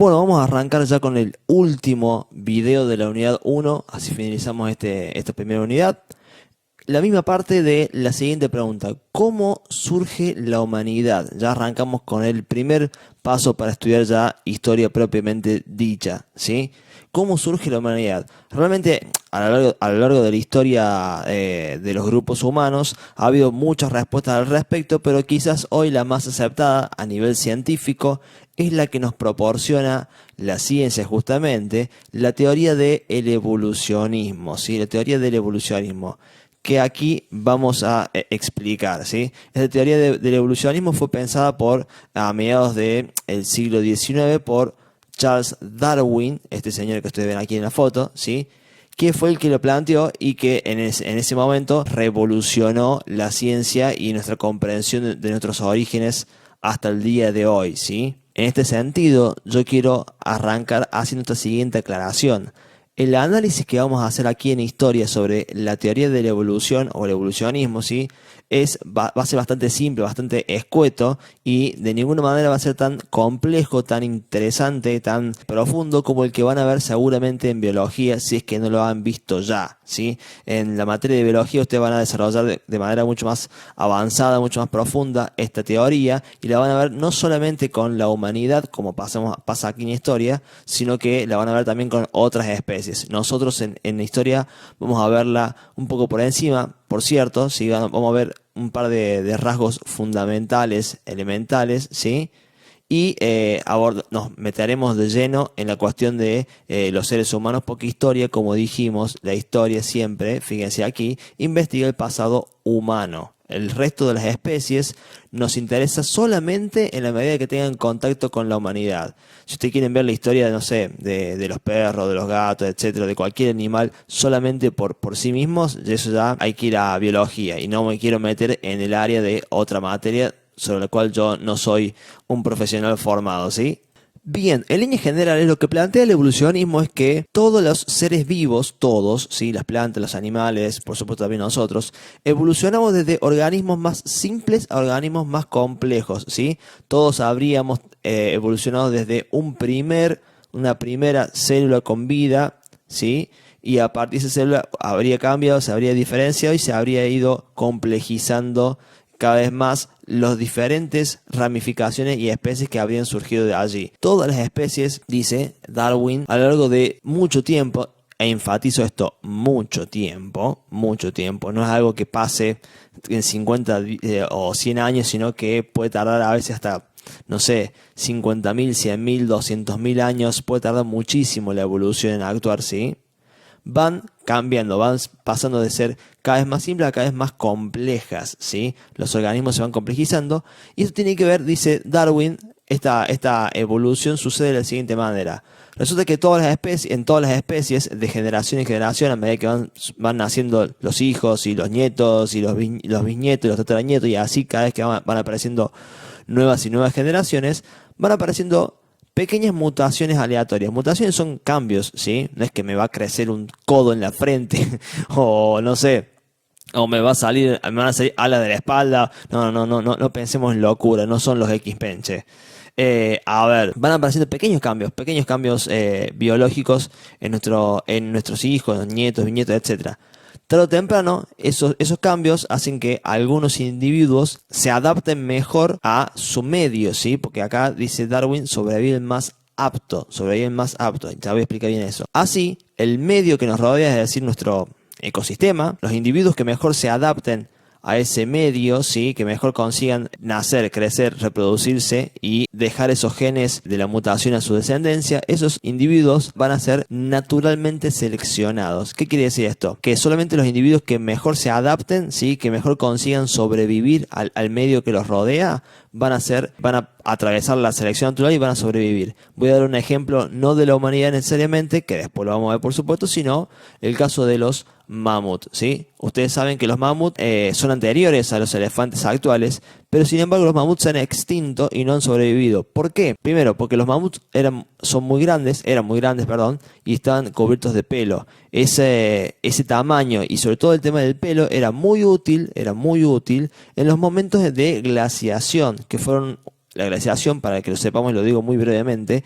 Bueno, vamos a arrancar ya con el último video de la unidad 1, así finalizamos esta primera unidad. La misma parte de la siguiente pregunta: ¿cómo surge la humanidad? Ya arrancamos con el primer paso para estudiar ya historia propiamente dicha, ¿sí? ¿Cómo surge la humanidad? Realmente a lo largo de la historia de los grupos humanos ha habido muchas respuestas al respecto, pero quizás hoy la más aceptada a nivel científico es la que nos proporciona la ciencia, justamente, la teoría del evolucionismo, ¿sí? La teoría del evolucionismo, que aquí vamos a explicar, ¿sí? Esta teoría del evolucionismo fue pensada a mediados del siglo XIX por Charles Darwin, este señor que ustedes ven aquí en la foto, ¿sí? Que fue el que lo planteó y que en ese momento revolucionó la ciencia y nuestra comprensión de nuestros orígenes hasta el día de hoy, ¿sí? En este sentido, yo quiero arrancar haciendo esta siguiente aclaración. El análisis que vamos a hacer aquí en historia sobre la teoría de la evolución o el evolucionismo, ¿sí? Va a ser bastante simple, bastante escueto y de ninguna manera va a ser tan complejo, tan interesante, tan profundo como el que van a ver seguramente en biología, si es que no lo han visto ya, ¿sí? En la materia de biología ustedes van a desarrollar de manera mucho más avanzada, mucho más profunda esta teoría y la van a ver no solamente con la humanidad, como pasa aquí en historia, sino que la van a ver también con otras especies. Nosotros en la historia vamos a verla un poco por encima, por cierto, ¿sí? Vamos a ver un par de rasgos fundamentales, elementales, ¿sí? Y nos meteremos de lleno en la cuestión de los seres humanos, porque historia, como dijimos, la historia siempre, fíjense aquí, investiga el pasado humano. El resto de las especies nos interesa solamente en la medida que tengan contacto con la humanidad. Si ustedes quieren ver la historia, no sé, de los perros, de los gatos, etcétera, de cualquier animal, solamente por sí mismos, de eso ya hay que ir a biología. Y no me quiero meter en el área de otra materia sobre la cual yo no soy un profesional formado, ¿sí? Bien, en líneas generales lo que plantea el evolucionismo es que todos los seres vivos, todos, ¿sí? Las plantas, los animales, por supuesto también nosotros, evolucionamos desde organismos más simples a organismos más complejos, ¿sí? Todos habríamos evolucionado desde una primera célula con vida, ¿sí? Y a partir de esa célula habría cambiado, se habría diferenciado y se habría ido complejizando cada vez más las diferentes ramificaciones y especies que habrían surgido de allí. Todas las especies, dice Darwin, a lo largo de mucho tiempo, e enfatizo esto, mucho tiempo, no es algo que pase en 50 o 100 años, sino que puede tardar a veces hasta, no sé, 50.000, 100.000, 200.000 años, puede tardar muchísimo la evolución en actuar, ¿sí? Van cambiando, van pasando de ser cada vez más simples a cada vez más complejas, ¿sí? Los organismos se van complejizando y eso tiene que ver, dice Darwin, esta evolución sucede de la siguiente manera. Resulta que en todas las especies, de generación en generación, a medida que van naciendo los hijos y los nietos y los bisnietos y los tataranietos, y así cada vez que van apareciendo nuevas y nuevas generaciones, van apareciendo pequeñas mutaciones aleatorias. Mutaciones son cambios, ¿sí? No es que me va a crecer un codo en la frente o no sé, o me van a salir alas de la espalda. No pensemos en locura, no son los X-Men, che. A ver, van apareciendo pequeños cambios biológicos en nuestros hijos, nietos, bisnietos, etcétera. Tarde o temprano, esos cambios hacen que algunos individuos se adapten mejor a su medio, ¿sí? Porque acá dice Darwin, sobrevive el más apto. Ya voy a explicar bien eso. Así, el medio que nos rodea, es decir, nuestro ecosistema, los individuos que mejor se adapten a ese medio, ¿sí? Que mejor consigan nacer, crecer, reproducirse y dejar esos genes de la mutación a su descendencia, esos individuos van a ser naturalmente seleccionados. ¿Qué quiere decir esto? Que solamente los individuos que mejor se adapten, ¿sí? Que mejor consigan sobrevivir al medio que los rodea, van a atravesar la selección natural y van a sobrevivir. Voy a dar un ejemplo, no de la humanidad necesariamente, que después lo vamos a ver por supuesto, sino el caso de los mamuts, ¿sí? Ustedes saben que los mamuts son anteriores a los elefantes actuales, pero sin embargo los mamuts se han extinto y no han sobrevivido. ¿Por qué? Primero, porque los mamuts eran muy grandes, y estaban cubiertos de pelo. Ese tamaño y sobre todo el tema del pelo era muy útil en los momentos de glaciación, que fueron... La glaciación, para que lo sepamos y lo digo muy brevemente,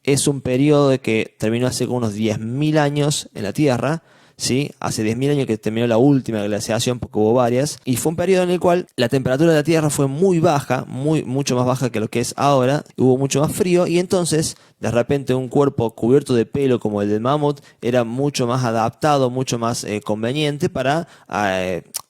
es un periodo que terminó hace unos 10.000 años en la Tierra, ¿sí? Hace 10.000 años que terminó la última glaciación, porque hubo varias, y fue un periodo en el cual la temperatura de la Tierra fue muy baja, mucho más baja que lo que es ahora, hubo mucho más frío, y entonces de repente un cuerpo cubierto de pelo como el del mamut era mucho más adaptado, mucho más conveniente para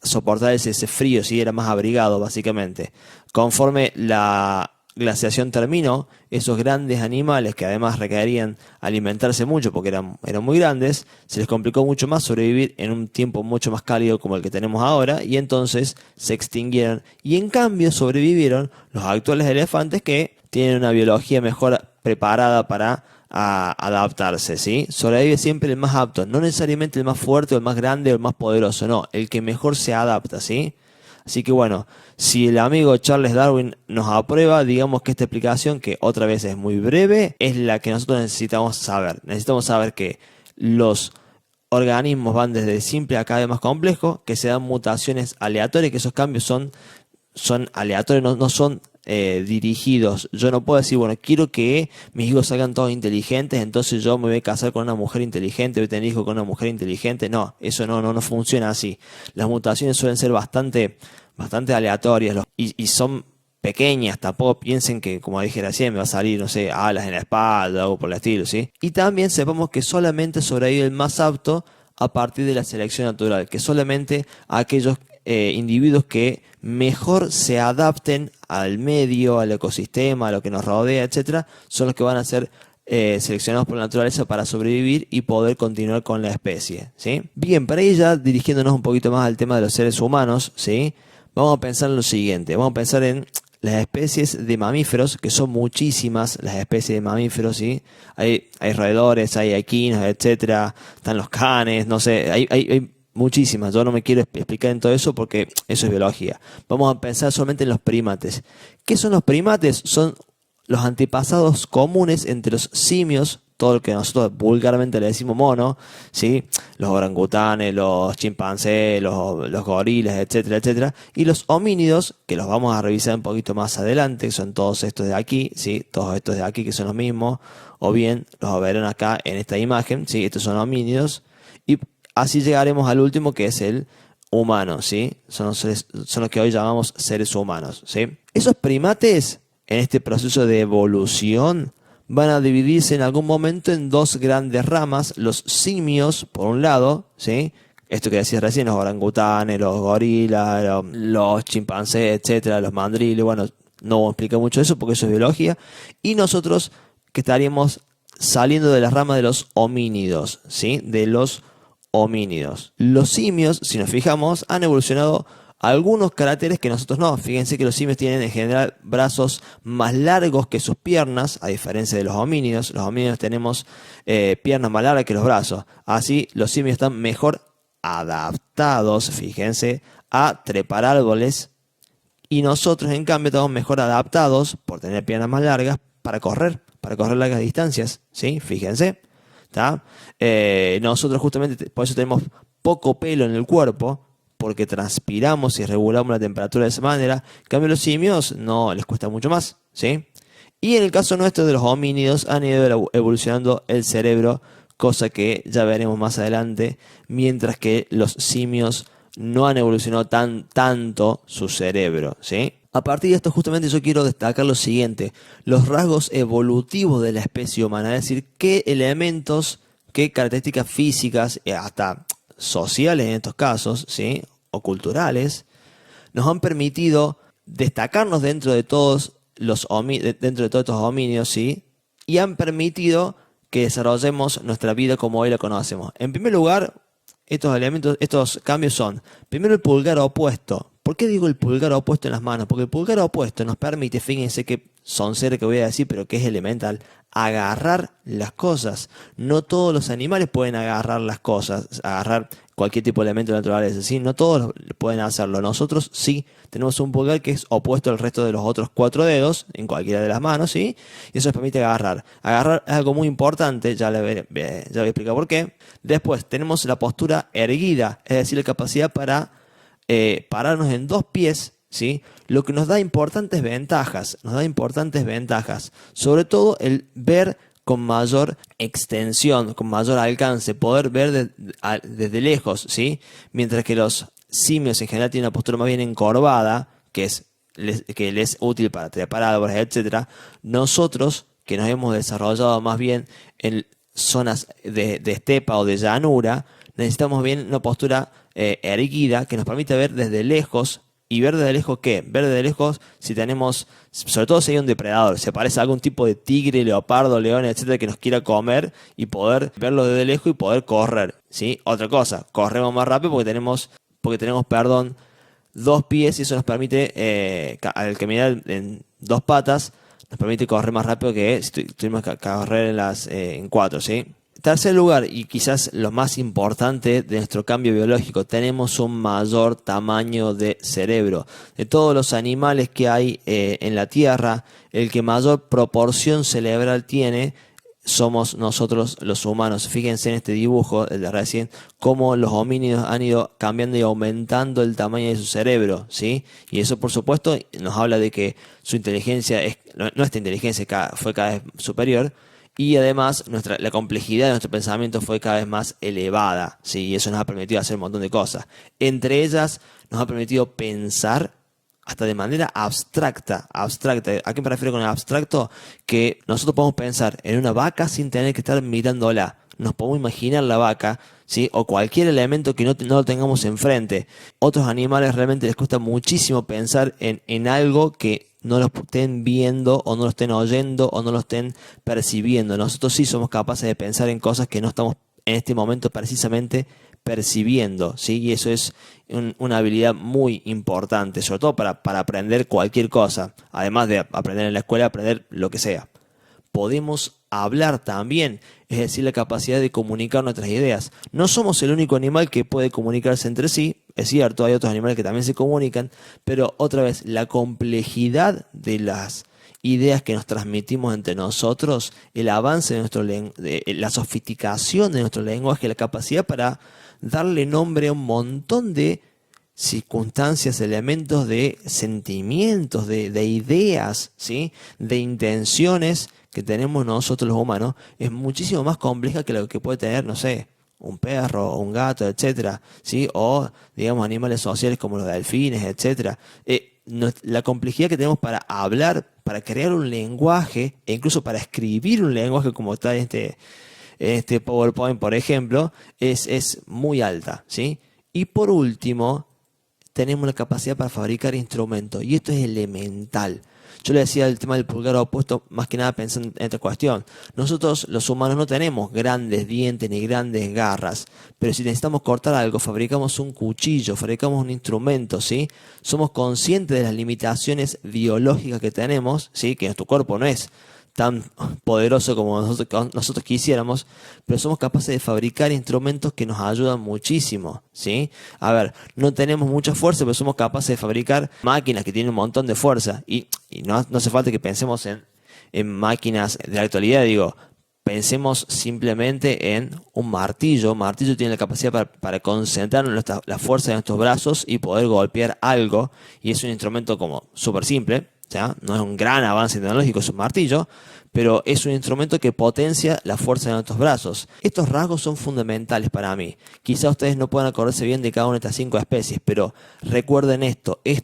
soportar ese frío, ¿sí? Era más abrigado básicamente. Conforme la glaciación terminó, esos grandes animales que además requerían alimentarse mucho porque eran muy grandes, se les complicó mucho más sobrevivir en un tiempo mucho más cálido como el que tenemos ahora, y entonces se extinguieron, y en cambio sobrevivieron los actuales elefantes que tienen una biología mejor preparada para adaptarse, ¿sí? Sobrevive siempre el más apto, no necesariamente el más fuerte o el más grande o el más poderoso, no, el que mejor se adapta, ¿sí? Así que bueno, si el amigo Charles Darwin nos aprueba, digamos que esta explicación, que otra vez es muy breve, es la que nosotros necesitamos saber. Necesitamos saber que los organismos van desde simple a cada vez más complejo, que se dan mutaciones aleatorias, que esos cambios son aleatorios, no son dirigidos. Yo no puedo decir, bueno, quiero que mis hijos salgan todos inteligentes, entonces yo me voy a casar con una mujer inteligente, voy a tener hijos con una mujer inteligente. No, eso no funciona así. Las mutaciones suelen ser bastante aleatorias y son pequeñas. Tampoco piensen que, como dije recién, me va a salir, no sé, alas en la espalda o algo por el estilo, ¿sí? Y también sepamos que solamente sobrevive el más apto a partir de la selección natural, que solamente aquellos individuos que mejor se adapten al medio, al ecosistema, a lo que nos rodea, etcétera, son los que van a ser seleccionados por la naturaleza para sobrevivir y poder continuar con la especie, ¿sí? Bien, para ella, dirigiéndonos un poquito más al tema de los seres humanos, ¿sí? Vamos a pensar en lo siguiente, vamos a pensar en las especies de mamíferos, que son muchísimas las especies de mamíferos, ¿sí? Hay roedores, hay equinos, etcétera, están los canes, no sé, hay muchísimas. Yo no me quiero explicar en todo eso porque eso es biología. Vamos a pensar solamente en los primates. ¿Qué son los primates? Son los antepasados comunes entre los simios, todo lo que nosotros vulgarmente le decimos mono, ¿sí? Los orangutanes, los chimpancés, los gorilas, etcétera, etcétera. Y los homínidos, que los vamos a revisar un poquito más adelante, son todos estos de aquí, ¿sí? Todos estos de aquí que son los mismos, o bien los verán acá en esta imagen, ¿sí? Estos son homínidos. Y así llegaremos al último, que es el humano, ¿sí? Son los que hoy llamamos seres humanos, ¿sí? Esos primates, en este proceso de evolución, van a dividirse en algún momento en dos grandes ramas. Los simios, por un lado, ¿sí? Esto que decía recién, los orangutanes, los gorilas, los chimpancés, etcétera, los mandriles. Bueno, no explico mucho eso porque eso es biología. Y nosotros, que estaríamos saliendo de la rama de los homínidos, ¿sí? De los homínidos. Los simios, si nos fijamos, han evolucionado algunos caracteres que nosotros no. Fíjense que los simios tienen en general brazos más largos que sus piernas, a diferencia de los homínidos. Los homínidos tenemos piernas más largas que los brazos. Así, los simios están mejor adaptados, fíjense, a trepar árboles. Y nosotros, en cambio, estamos mejor adaptados, por tener piernas más largas, para correr largas distancias, ¿sí? Fíjense. Nosotros justamente por eso tenemos poco pelo en el cuerpo, porque transpiramos y regulamos la temperatura de esa manera. En cambio, los simios no les cuesta mucho más, ¿sí? Y en el caso nuestro de los homínidos, han ido evolucionando el cerebro, cosa que ya veremos más adelante, mientras que los simios no han evolucionado tanto su cerebro, ¿sí? A partir de esto, justamente yo quiero destacar lo siguiente: los rasgos evolutivos de la especie humana, es decir, qué elementos, qué características físicas, hasta sociales en estos casos, ¿sí? O culturales, nos han permitido destacarnos dentro de todos estos homínidos, ¿sí? Y han permitido que desarrollemos nuestra vida como hoy la conocemos. En primer lugar, estos cambios son, primero, el pulgar opuesto. ¿Por qué digo el pulgar opuesto en las manos? Porque el pulgar opuesto nos permite, fíjense que son seres que voy a decir, pero que es elemental, agarrar las cosas. No todos los animales pueden agarrar las cosas, agarrar cualquier tipo de elemento de la naturaleza, ¿sí? No todos pueden hacerlo. Nosotros sí tenemos un pulgar que es opuesto al resto de los otros 4 dedos, en cualquiera de las manos, ¿sí? Y eso nos permite agarrar. Agarrar es algo muy importante, ya voy a explicar por qué. Después tenemos la postura erguida, es decir, la capacidad para pararnos en 2 pies, ¿sí? Lo que nos da importantes ventajas, sobre todo el ver con mayor extensión, con mayor alcance, poder ver desde lejos, ¿sí? Mientras que los simios en general tienen una postura más bien encorvada, que les es útil para trepar árboles, etcétera. Nosotros, que nos hemos desarrollado más bien en zonas de estepa o de llanura, necesitamos bien una postura erguida que nos permite ver desde lejos. ¿Y ver desde lejos qué? Ver desde lejos si tenemos, sobre todo si hay un depredador, si aparece algún tipo de tigre, leopardo, león, etcétera, que nos quiera comer, y poder verlo desde lejos y poder correr, ¿sí? Otra cosa, corremos más rápido porque tenemos, perdón, dos pies, y eso nos permite, al caminar en dos patas, nos permite correr más rápido que si tuviéramos que correr en cuatro, ¿sí? Tercer lugar, y quizás lo más importante de nuestro cambio biológico, tenemos un mayor tamaño de cerebro. De todos los animales que hay en la Tierra, el que mayor proporción cerebral tiene somos nosotros los humanos. Fíjense en este dibujo, el de recién, cómo los homínidos han ido cambiando y aumentando el tamaño de su cerebro, ¿sí? Y eso, por supuesto, nos habla de que su inteligencia, nuestra inteligencia fue cada vez superior. Y además la complejidad de nuestro pensamiento fue cada vez más elevada, ¿sí? Y eso nos ha permitido hacer un montón de cosas. Entre ellas nos ha permitido pensar hasta de manera abstracta. ¿A qué me refiero con el abstracto? Que nosotros podemos pensar en una vaca sin tener que estar mirándola. Nos podemos imaginar la vaca, ¿sí? O cualquier elemento que no lo tengamos enfrente. Otros animales realmente les cuesta muchísimo pensar en algo que no lo estén viendo, o no lo estén oyendo, o no lo estén percibiendo. Nosotros sí somos capaces de pensar en cosas que no estamos en este momento precisamente percibiendo, ¿sí? Y eso es una habilidad muy importante, sobre todo para aprender cualquier cosa. Además de aprender en la escuela, aprender lo que sea. Podemos hablar también, es decir, la capacidad de comunicar nuestras ideas. No somos el único animal que puede comunicarse entre sí, es cierto, hay otros animales que también se comunican, pero otra vez, la complejidad de las ideas que nos transmitimos entre nosotros, el avance de la sofisticación de nuestro lenguaje, la capacidad para darle nombre a un montón de circunstancias, elementos, de sentimientos, de ideas, ¿sí? De intenciones que tenemos nosotros los humanos, es muchísimo más compleja que lo que puede tener, no sé, un perro o un gato, etcétera, ¿sí? O, digamos, animales sociales como los delfines, etcétera. La complejidad que tenemos para hablar, para crear un lenguaje, e incluso para escribir un lenguaje como está en este PowerPoint, por ejemplo, es muy alta, ¿sí? Y por último, tenemos la capacidad para fabricar instrumentos, y esto es elemental. Yo le decía el tema del pulgar opuesto, más que nada pensando en esta cuestión. Nosotros los humanos no tenemos grandes dientes ni grandes garras, pero si necesitamos cortar algo, fabricamos un cuchillo, fabricamos un instrumento, ¿sí? Somos conscientes de las limitaciones biológicas que tenemos, ¿sí? Que nuestro cuerpo no es tan poderoso como nosotros quisiéramos, pero somos capaces de fabricar instrumentos que nos ayudan muchísimo, ¿sí? A ver, no tenemos mucha fuerza, pero somos capaces de fabricar máquinas que tienen un montón de fuerza, y no hace falta que pensemos en máquinas de la actualidad, digo, pensemos simplemente en un martillo. Un martillo tiene la capacidad para concentrar la fuerza de nuestros brazos y poder golpear algo, y es un instrumento como súper simple. O sea, no es un gran avance tecnológico, es un martillo, pero es un instrumento que potencia la fuerza de nuestros brazos. Estos rasgos son fundamentales para mí. Quizá ustedes no puedan acordarse bien de cada una de estas 5 especies, pero recuerden esto es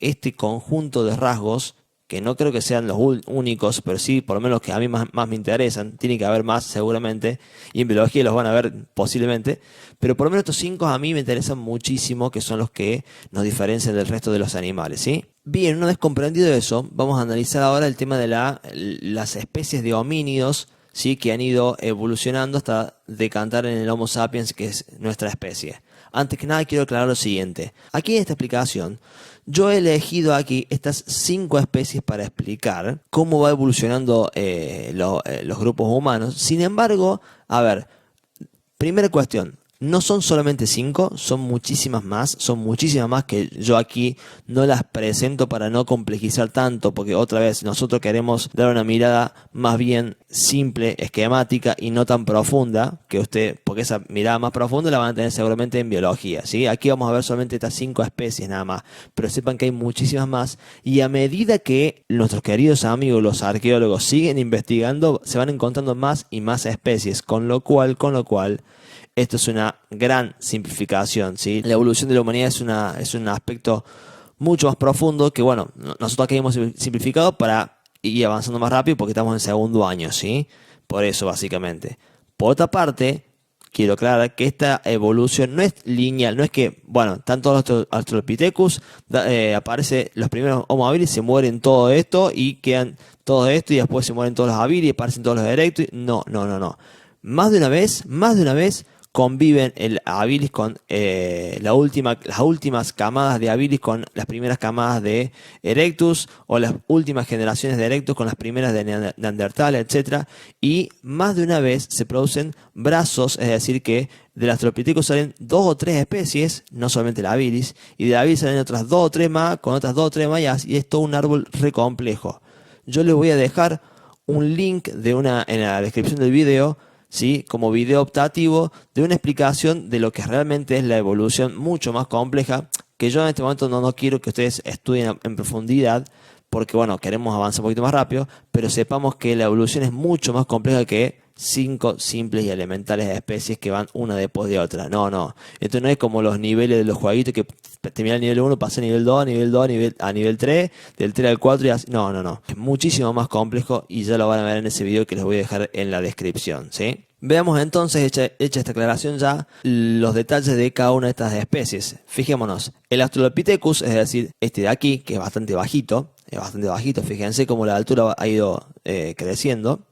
este conjunto de rasgos, que no creo que sean los únicos, pero sí por lo menos los que a mí más me interesan. Tiene que haber más seguramente, y en biología los van a ver posiblemente, pero por lo menos estos 5 a mí me interesan muchísimo, que son los que nos diferencian del resto de los animales, ¿sí? Bien, una vez comprendido eso, vamos a analizar ahora el tema de las especies de homínidos, ¿sí? Que han ido evolucionando hasta decantar en el Homo sapiens, que es nuestra especie. Antes que nada quiero aclarar lo siguiente. Aquí en esta explicación, yo he elegido aquí estas 5 especies para explicar cómo va evolucionando los grupos humanos. Sin embargo, a ver, primera cuestión, No son solamente 5, son muchísimas más que yo aquí no las presento para no complejizar tanto, porque otra vez nosotros queremos dar una mirada más bien simple, esquemática y no tan profunda que usted, porque esa mirada más profunda la van a tener seguramente en biología, ¿sí? Aquí vamos a ver solamente estas 5 especies nada más, pero sepan que hay muchísimas más y a medida que nuestros queridos amigos, los arqueólogos, siguen investigando, se van encontrando más y más especies, con lo cual esto es una gran simplificación, ¿sí? La evolución de la humanidad es un aspecto mucho más profundo que, bueno, nosotros aquí hemos simplificado para ir avanzando más rápido porque estamos en segundo año, ¿sí? Por eso, básicamente. Por otra parte, quiero aclarar que esta evolución no es lineal, no es que, bueno, están todos los Australopithecus, aparece los primeros Homo habilis, se mueren todo esto y quedan todo esto y después se mueren todos los habilis y aparecen todos los erectus. No. Más de una vez conviven el habilis con las últimas camadas de habilis con las primeras camadas de erectus, o las últimas generaciones de erectus con las primeras de neandertal, etc. Y más de una vez se producen brazos, es decir que del Australopithecus salen 2 o 3 especies, no solamente la habilis, y de la habilis salen otras 2 o 3 más, con otras 2 o 3 más, y es todo un árbol re complejo. Yo les voy a dejar un link en la descripción del video, ¿sí? Como video optativo de una explicación de lo que realmente es la evolución mucho más compleja, que yo en este momento no quiero que ustedes estudien en profundidad, porque bueno, queremos avanzar un poquito más rápido, pero sepamos que la evolución es mucho más compleja que 5 simples y elementales especies que van una después de otra. No. Esto no es como los niveles de los jueguitos que termina el nivel 1, pasa a nivel 2, a nivel 3, del 3 al 4 y así. No. Es muchísimo más complejo y ya lo van a ver en ese video que les voy a dejar en la descripción, ¿sí? Veamos entonces, hecha esta aclaración ya, los detalles de cada una de estas especies. Fijémonos, el Australopithecus, es decir, este de aquí, que es bastante bajito, fíjense cómo la altura ha ido creciendo.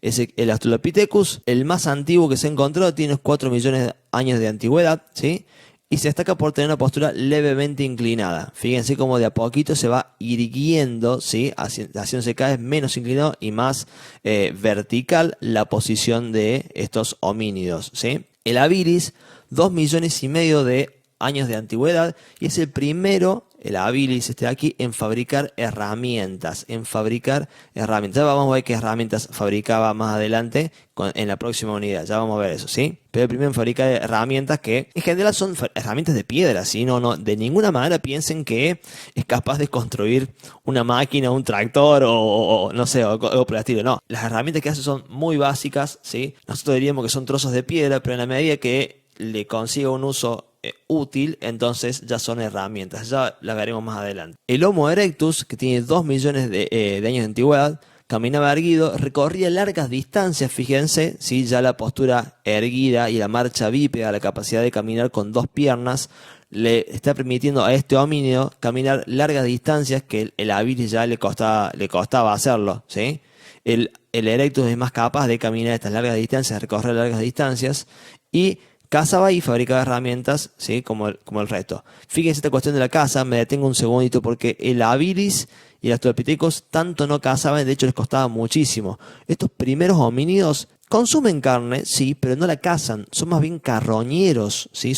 El Australopithecus, el más antiguo que se encontró, tiene 4 millones de años de antigüedad, ¿sí? Y se destaca por tener una postura levemente inclinada. Fíjense cómo de a poquito se va irguiendo, ¿sí? Haciéndose cada vez menos inclinado y más vertical la posición de estos homínidos, ¿sí? El habilis, 2 millones y medio de años de antigüedad, y es el primero, el habilis este de aquí, en fabricar herramientas. Ya vamos a ver qué herramientas fabricaba más adelante en la próxima unidad, ya vamos a ver eso, ¿sí? Pero el primero en fabricar herramientas que en general son herramientas de piedra, ¿sí? No, de ninguna manera piensen que es capaz de construir una máquina, un tractor o no sé, o por el estilo. No, las herramientas que hace son muy básicas, ¿sí? Nosotros diríamos que son trozos de piedra, pero en la medida que le consiga un uso útil, entonces ya son herramientas, ya las veremos más adelante. El Homo erectus, que tiene 2 millones de años de antigüedad, caminaba erguido, recorría largas distancias, fíjense, ¿sí? Ya la postura erguida y la marcha bípeda, la capacidad de caminar con 2 piernas, le está permitiendo a este homínido caminar largas distancias que el habilis ya le costaba hacerlo, ¿sí? El erectus es más capaz de caminar estas largas distancias, de recorrer largas distancias, y cazaba y fabricaba herramientas, ¿sí? Como el resto. Fíjense esta cuestión de la caza, me detengo un segundito porque el habilis y el Australopithecus tanto no cazaban, de hecho les costaba muchísimo. Estos primeros homínidos consumen carne, sí, pero no la cazan, son más bien carroñeros, ¿sí?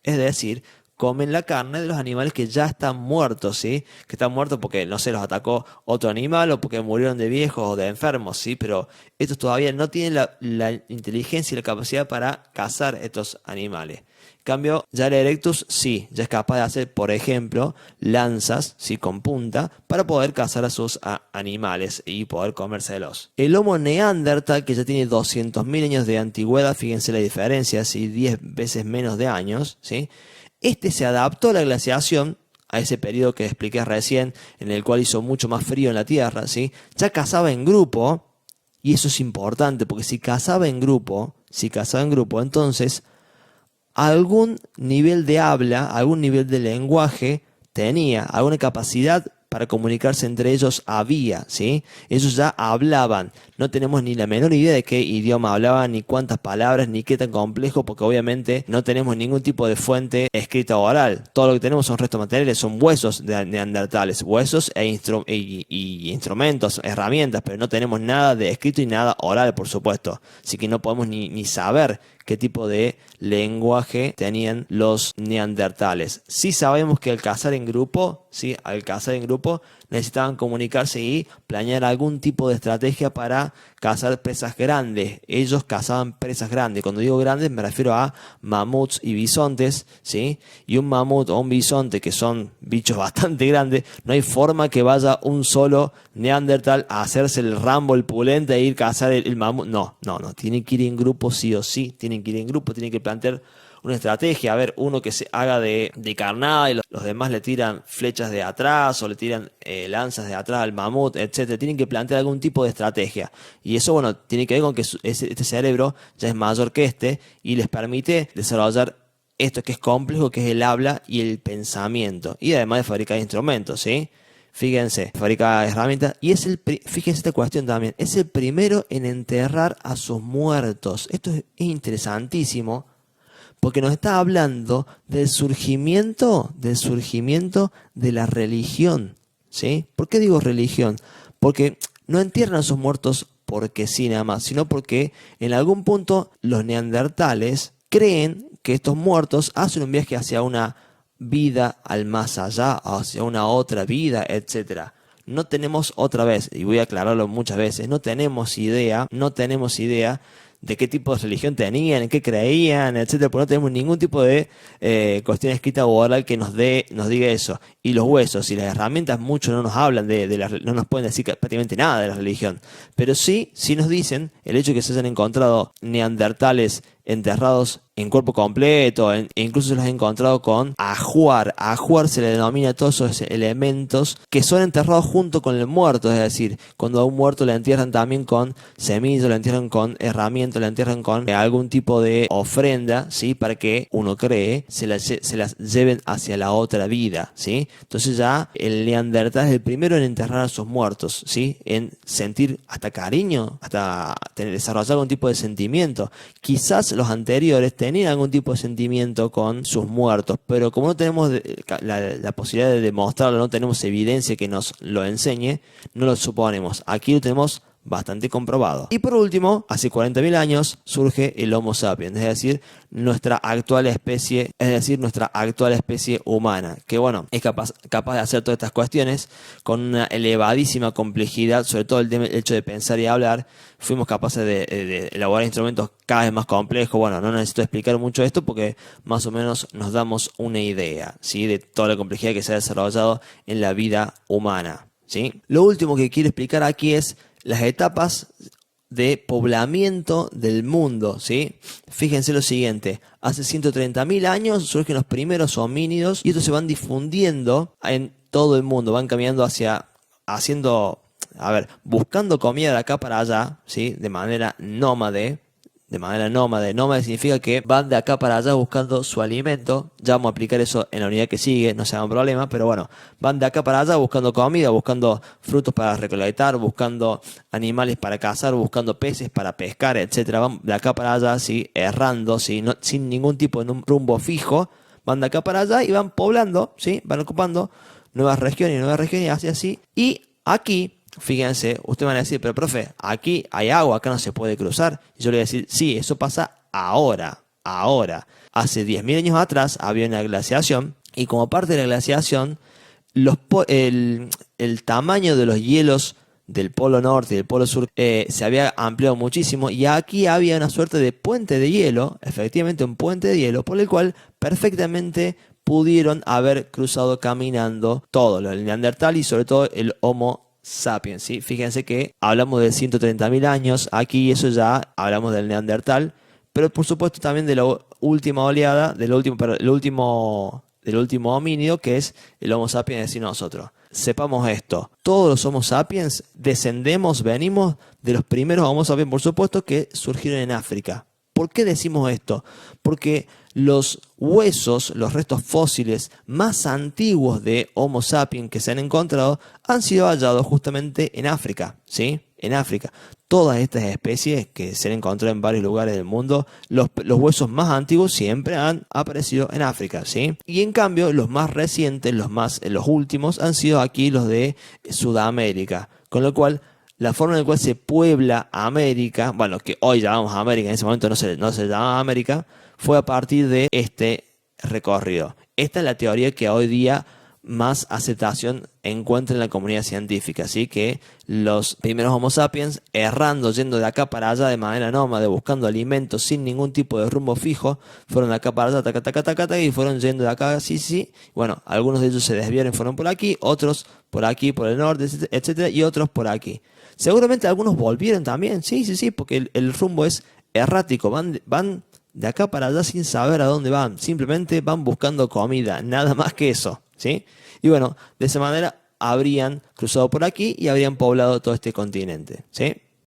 Es decir, comen la carne de los animales que ya están muertos, ¿sí? Que están muertos porque, no sé, los atacó otro animal o porque murieron de viejos o de enfermos, ¿sí? Pero estos todavía no tienen la inteligencia y la capacidad para cazar estos animales. En cambio, ya el Erectus sí, ya es capaz de hacer, por ejemplo, lanzas, ¿sí? Con punta, para poder cazar a sus animales y poder comérselos. El Homo neandertal, que ya tiene 200.000 años de antigüedad, fíjense la diferencia, ¿sí? 10 veces menos de años, ¿sí? Este se adaptó a la glaciación, a ese periodo que expliqué recién, en el cual hizo mucho más frío en la Tierra, ¿sí? Ya cazaba en grupo, y eso es importante, porque si cazaba en grupo, entonces algún nivel de habla, algún nivel de lenguaje tenía, alguna capacidad para comunicarse entre ellos había, ¿sí? Ellos ya hablaban. No tenemos ni la menor idea de qué idioma hablaban, ni cuántas palabras, ni qué tan complejo, porque obviamente no tenemos ningún tipo de fuente escrita o oral. Todo lo que tenemos son restos materiales, son huesos de neandertales, huesos y instrumentos, herramientas, pero no tenemos nada de escrito y nada oral, por supuesto. Así que no podemos ni saber qué tipo de lenguaje tenían los neandertales. Sí sabemos que al cazar en grupo, necesitaban comunicarse y planear algún tipo de estrategia para cazar presas grandes. Ellos cazaban presas grandes. Cuando digo grandes me refiero a mamuts y bisontes, ¿sí? Y un mamut o un bisonte, que son bichos bastante grandes, no hay forma que vaya un solo neandertal a hacerse el Rambo, el pulente, e ir a cazar el mamut. No. Tienen que ir en grupo sí o sí. Tienen que ir en grupo, tienen que plantear una estrategia. A ver, uno que se haga de carnada y los demás le tiran flechas de atrás o le tiran lanzas de atrás al mamut, etcétera. Tienen que plantear algún tipo de estrategia. Y eso, bueno, tiene que ver con que este cerebro ya es mayor que este y les permite desarrollar esto que es complejo, que es el habla y el pensamiento. Y además de fabricar instrumentos, ¿sí? Fíjense, fabrica herramientas. Y fíjense esta cuestión también. Es el primero en enterrar a sus muertos. Esto es interesantísimo, porque nos está hablando del surgimiento de la religión, ¿sí? ¿Por qué digo religión? Porque no entierran a sus muertos porque sí nada más, sino porque en algún punto los neandertales creen que estos muertos hacen un viaje hacia una vida al más allá, hacia una otra vida, etcétera. No tenemos, otra vez, y voy a aclararlo muchas veces, no tenemos idea de qué tipo de religión tenían, en qué creían, etcétera, porque no tenemos ningún tipo de cuestión escrita o oral que nos diga eso. Y los huesos y las herramientas mucho no nos hablan no nos pueden decir prácticamente nada de la religión, pero sí nos dicen el hecho de que se hayan encontrado neandertales enterrados en cuerpo completo, e incluso se los han encontrado con ajuar. Ajuar se le denomina a todos esos elementos que son enterrados junto con el muerto, es decir, cuando a un muerto le entierran también con semillas, le entierran con herramientas, le entierran con algún tipo de ofrenda, ¿sí? Para que uno cree se las lleven hacia la otra vida, ¿sí? Entonces ya el neandertal es el primero en enterrar a sus muertos, ¿sí? En sentir hasta cariño, hasta desarrollar algún tipo de sentimiento. Quizás los anteriores tenían algún tipo de sentimiento con sus muertos, pero como no tenemos la posibilidad de demostrarlo, no tenemos evidencia que nos lo enseñe, no lo suponemos. Aquí lo tenemos bastante comprobado. Y por último, hace 40.000 años surge el Homo sapiens, es decir, nuestra actual especie humana, que bueno, es capaz de hacer todas estas cuestiones con una elevadísima complejidad, sobre todo el hecho de pensar y hablar. Fuimos capaces de elaborar instrumentos cada vez más complejos. Bueno, no necesito explicar mucho esto porque más o menos nos damos una idea, ¿sí? De toda la complejidad que se ha desarrollado en la vida humana, ¿sí? Lo último que quiero explicar aquí es las etapas de poblamiento del mundo, ¿sí? Fíjense lo siguiente, hace 130.000 años surgen los primeros homínidos y estos se van difundiendo en todo el mundo, van caminando buscando comida de acá para allá, ¿sí? De manera nómade. Nómade significa que van de acá para allá buscando su alimento. Ya vamos a aplicar eso en la unidad que sigue, no se hagan problema, pero bueno, van de acá para allá buscando comida, buscando frutos para recolectar, buscando animales para cazar, buscando peces para pescar, etcétera. Van de acá para allá, ¿sí? Errando, ¿sí? Sin ningún tipo de rumbo fijo, van de acá para allá y van poblando, ¿sí? Van ocupando nuevas regiones, así. Y aquí, fíjense, ustedes van a decir, pero profe, aquí hay agua, acá no se puede cruzar. Y yo le voy a decir, sí, eso pasa ahora. Hace 10.000 años atrás había una glaciación y como parte de la glaciación, el tamaño de los hielos del polo norte y del polo sur se había ampliado muchísimo y aquí había una suerte de puente de hielo, efectivamente un puente de hielo, por el cual perfectamente pudieron haber cruzado caminando todo, el neandertal y sobre todo el Homo sapiens, ¿sí? Fíjense que hablamos de 130.000 años, aquí eso ya hablamos del neandertal, pero por supuesto también de la última oleada, del último homínido, que es el Homo sapiens, es decir, nosotros. Sepamos esto, todos los Homo sapiens venimos de los primeros Homo sapiens, por supuesto, que surgieron en África. ¿Por qué decimos esto? Porque los huesos, los restos fósiles más antiguos de Homo sapiens que se han encontrado han sido hallados justamente en África, ¿sí? En África. Todas estas especies que se han encontrado en varios lugares del mundo, los huesos más antiguos siempre han aparecido en África, ¿sí? Y en cambio, los más recientes, los últimos, han sido aquí los de Sudamérica. Con lo cual, la forma en la cual se puebla América, bueno, que hoy llamamos América, en ese momento no se llamaba América, fue a partir de este recorrido. Esta es la teoría que hoy día más aceptación encuentra en la comunidad científica, ¿sí? Que los primeros Homo sapiens, errando, yendo de acá para allá de manera nómade, buscando alimentos sin ningún tipo de rumbo fijo, fueron de acá para allá, taca, taca, taca, taca, y fueron yendo de acá, sí. Bueno, algunos de ellos se desviaron y fueron por aquí, otros por aquí, por el norte, etcétera, y otros por aquí. Seguramente algunos volvieron también, sí, porque el rumbo es errático, van de acá para allá sin saber a dónde van, simplemente van buscando comida, nada más que eso, ¿sí? Y bueno, de esa manera habrían cruzado por aquí y habrían poblado todo este continente, ¿sí?